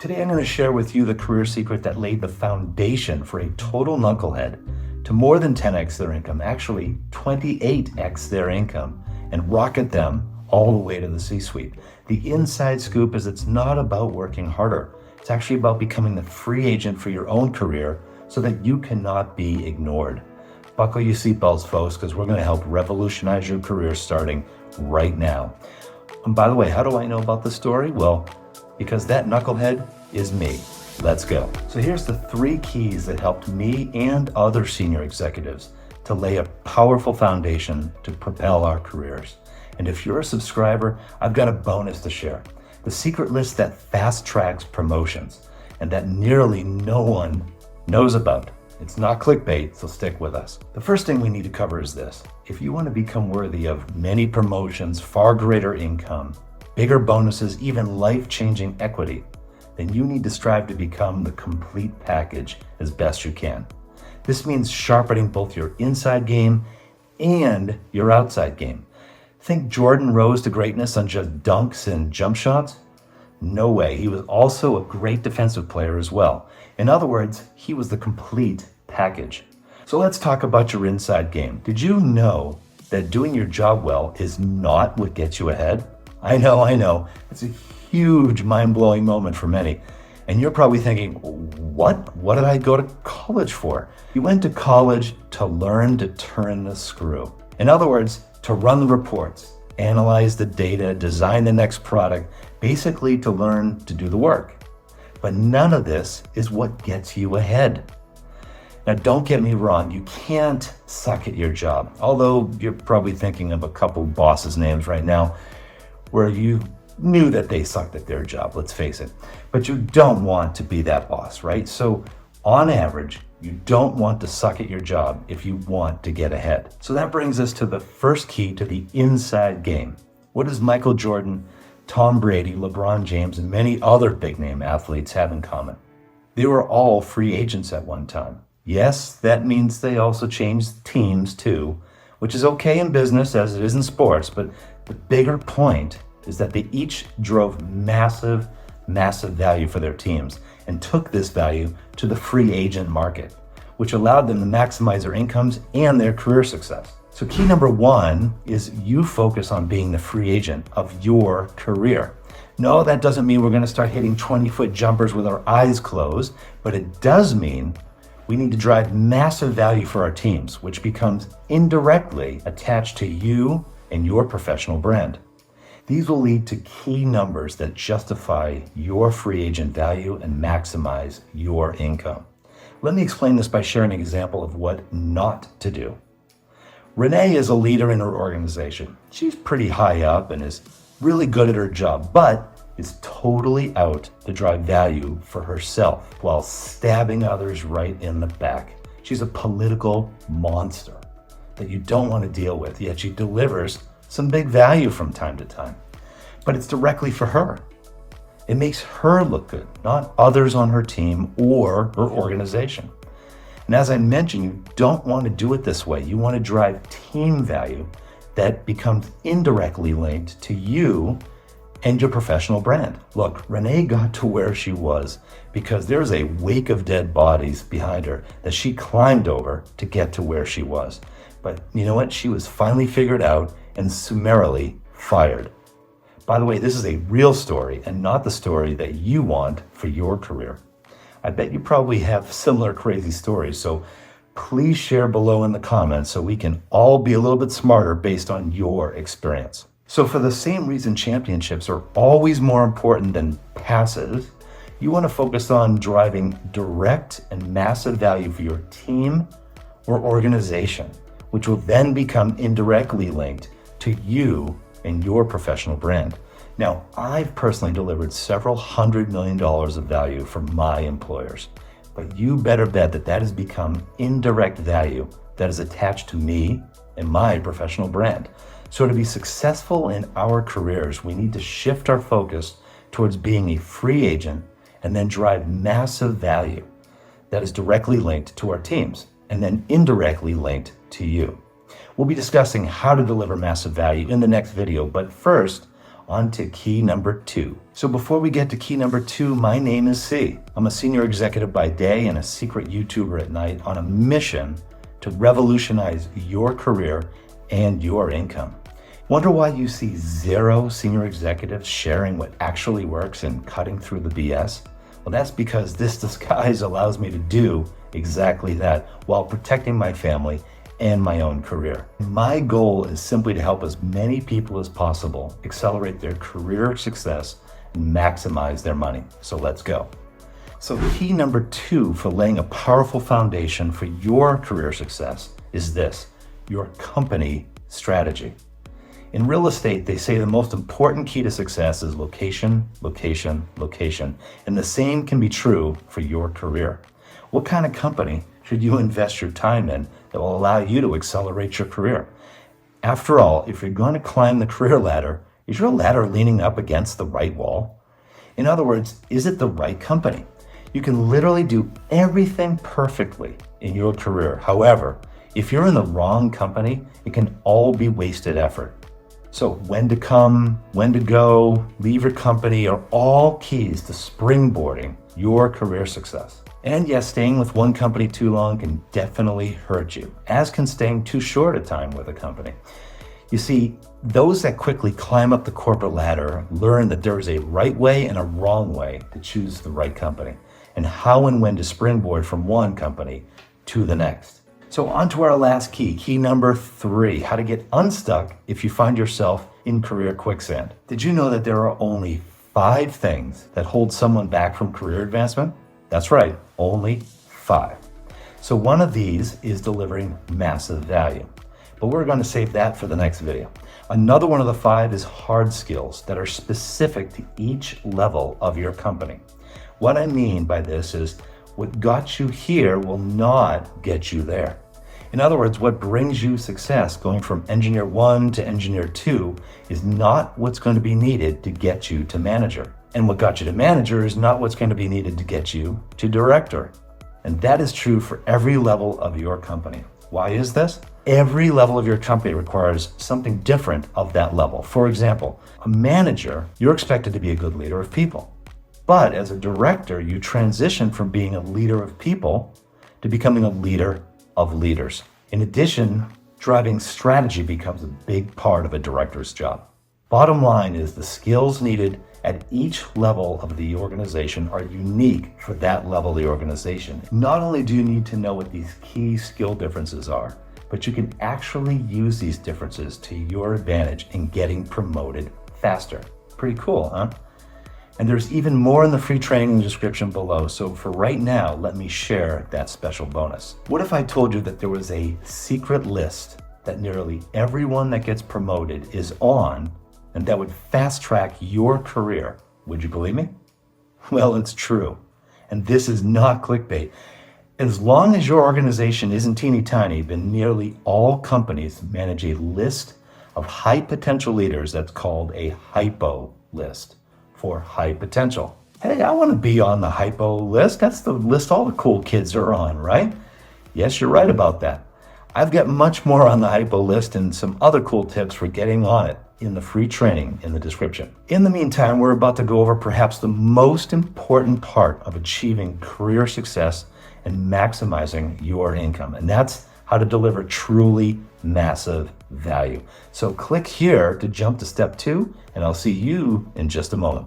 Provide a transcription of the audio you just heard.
Today I'm going to share with you the career secret that laid the foundation for a total knucklehead to more than 10x their income, actually 28x their income, and rocket them all the way to the C-suite. The inside scoop is it's not about working harder. It's actually about becoming the free agent for your own career so that you cannot be ignored. Buckle your seatbelts, folks, because we're going to help revolutionize your career starting right now. And by the way, how do I know about this story? Well, because that knucklehead is me. Let's go. So here's the 3 keys that helped me and other senior executives to lay a powerful foundation to propel our careers. And if you're a subscriber, I've got a bonus to share. The secret list that fast tracks promotions and that nearly no one knows about. It's not clickbait, so stick with us. The first thing we need to cover is this. If you want to become worthy of many promotions, far greater income, bigger bonuses, even life-changing equity, then you need to strive to become the complete package as best you can. This means sharpening both your inside game and your outside game. Think Jordan rose to greatness on just dunks and jump shots? No way. He was also a great defensive player as well. In other words, he was the complete package. So let's talk about your inside game. Did you know that doing your job well is not what gets you ahead? I know. It's a huge mind-blowing moment for many. And you're probably thinking, what? What did I go to college for? You went to college to learn to turn the screw. In other words, to run the reports, analyze the data, design the next product, basically to learn to do the work. But none of this is what gets you ahead. Now, don't get me wrong, you can't suck at your job. Although you're probably thinking of a couple bosses' names right now where you knew that they sucked at their job, let's face it. But you don't want to be that boss, right? So on average, you don't want to suck at your job if you want to get ahead. So that brings us to the first key to the inside game. What does Michael Jordan, Tom Brady, LeBron James, and many other big-name athletes have in common? They were all free agents at one time. Yes, that means they also changed teams too, which is okay in business as it is in sports, but the bigger point is that they each drove massive value for their teams and took this value to the free agent market, which allowed them to maximize their incomes and their career success. So key number 1 is you focus on being the free agent of your career. No, that doesn't mean we're going to start hitting 20-foot jumpers with our eyes closed, but it does mean we need to drive massive value for our teams, which becomes indirectly attached to you and your professional brand. These will lead to key numbers that justify your free agent value and maximize your income. Let me explain this by sharing an example of what not to do. Renee is a leader in her organization. She's pretty high up and is really good at her job, but is totally out to drive value for herself while stabbing others right in the back. She's a political monster that you don't want to deal with, yet she delivers some big value from time to time. But it's directly for her. It makes her look good, not others on her team or her organization. And as I mentioned, you don't want to do it this way. You want to drive team value that becomes indirectly linked to you and your professional brand. Look, Renee got to where she was because there's a wake of dead bodies behind her that she climbed over to get to where she was. But you know what? She was finally figured out and summarily fired. By the way, this is a real story and not the story that you want for your career. I bet you probably have similar crazy stories, so please share below in the comments so we can all be a little bit smarter based on your experience. So for the same reason championships are always more important than passive, you want to focus on driving direct and massive value for your team or organization, which will then become indirectly linked to you and your professional brand. Now, I've personally delivered several $100 million of value for my employers, but you better bet that that has become indirect value that is attached to me and my professional brand. So to be successful in our careers, we need to shift our focus towards being a free agent and then drive massive value that is directly linked to our teams and then indirectly linked to you. We'll be discussing how to deliver massive value in the next video, but first, on to key number 2. So before we get to key number 2, my name is C. I'm a senior executive by day and a secret YouTuber at night on a mission to revolutionize your career and your income. Wonder why you see 0 senior executives sharing what actually works and cutting through the BS? Well, that's because this disguise allows me to do exactly that while protecting my family and my own career. My goal is simply to help as many people as possible accelerate their career success and maximize their money. So let's go. So key number 2 for laying a powerful foundation for your career success is this: your company strategy. In real estate, they say the most important key to success is location, location, location. And the same can be true for your career. What kind of company should you invest your time in that will allow you to accelerate your career? After all, if you're going to climb the career ladder, is your ladder leaning up against the right wall? In other words, is it the right company? You can literally do everything perfectly in your career. However, if you're in the wrong company, it can all be wasted effort. So when to come, when to go, leave your company are all keys to springboarding your career success. And yes, staying with one company too long can definitely hurt you, as can staying too short a time with a company. You see, those that quickly climb up the corporate ladder learn that there is a right way and a wrong way to choose the right company, and how and when to springboard from one company to the next. So on to our last key, key number 3, how to get unstuck if you find yourself in career quicksand. Did you know that there are only 5 things that hold someone back from career advancement? That's right, only 5. So one of these is delivering massive value, but we're going to save that for the next video. Another one of the 5 is hard skills that are specific to each level of your company. What I mean by this is what got you here will not get you there. In other words, what brings you success going from engineer 1 to engineer 2 is not what's going to be needed to get you to manager. And what got you to manager is not what's going to be needed to get you to director. And that is true for every level of your company. Why is this? Every level of your company requires something different of that level. For example, a manager, you're expected to be a good leader of people. But as a director, you transition from being a leader of people to becoming a leader of leaders. In addition, driving strategy becomes a big part of a director's job. Bottom line is the skills needed at each level of the organization are unique for that level of the organization. Not only do you need to know what these key skill differences are, but you can actually use these differences to your advantage in getting promoted faster. Pretty cool, huh? And there's even more in the free training in the description below. So for right now, let me share that special bonus. What if I told you that there was a secret list that nearly everyone that gets promoted is on, and that would fast track your career? Would you believe me? Well, it's true. And this is not clickbait. As long as your organization isn't teeny tiny, then nearly all companies manage a list of high potential leaders that's called a hypo list. For high potential. Hey, I want to be on the hypo list. That's the list all the cool kids are on, right? Yes, you're right about that. I've got much more on the hypo list and some other cool tips for getting on it in the free training in the description. In the meantime, we're about to go over perhaps the most important part of achieving career success and maximizing your income, and that's how to deliver truly massive value. So click here to jump to step 2, and I'll see you in just a moment.